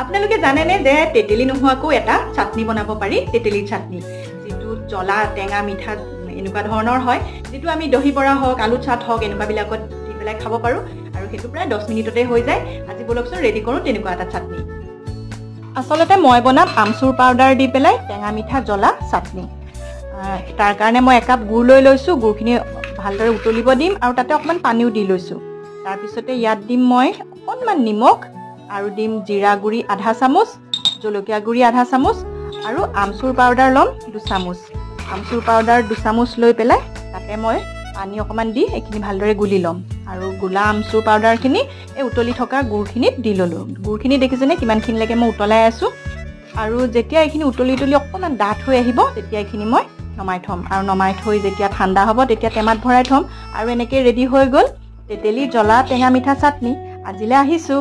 আপোনালোকে জানেনে যে তেতেলী নোহোৱাকো এটা চাটনি বনাব পাৰি, তেতেলীৰ চাটনি, যিটো জ্বলা টেঙা মিঠা এনেকুৱা ধৰণৰ হয়, যিটো আমি দহি বৰা হওক আলু চাট হওক এনেকুৱাবিলাকত দি পেলাই খাব পাৰোঁ আৰু সেইটো প্ৰায় 10 মিনিটতে হৈ যায়। আজি বলকচোন ৰেডি কৰোঁ তেনেকুৱা এটা চাটনি। আচলতে মই বনাম আমচুৰ পাউডাৰ দি পেলাই টেঙা মিঠা জ্বলা চাটনি। তাৰ কাৰণে মই 1 কাপ গুড় লৈ লৈছোঁ, গুড়খিনি ভালদৰে উতলিব দিম আৰু তাতে অকণমান পানীও দি লৈছোঁ। তাৰপিছতে ইয়াত দিম মই অকণমান নিমখ আৰু দিম জিৰা গুড়ি আধা চামুচ, জলকীয়া গুড়ি আধা চামুচ আৰু আমচুৰ পাউডাৰ ল'ম 2 চামুচ। আমচুৰ পাউডাৰ 2 চামুচ লৈ পেলাই তাতে মই পানী অকণমান দি এইখিনি ভালদৰে গুলি ল'ম আৰু গোলা আমচুৰ পাউডাৰখিনি এই উতলি থকা গুড়খিনিত দি ল'লোঁ। গুড়খিনি দেখিছেনে কিমানখিনিলৈকে মই উতলাই আছোঁ আৰু যেতিয়া এইখিনি উতলি অকণমান ডাঠ হৈ আহিব তেতিয়া এইখিনি মই নমাই থ'ম আৰু নমাই থৈ যেতিয়া ঠাণ্ডা হ'ব তেতিয়া টেমাত ভৰাই থ'ম আৰু এনেকৈ ৰেডি হৈ গ'ল তেতেলী জ্বলা টেঙা মিঠা চাটনি। আজিলৈ আহিছোঁ।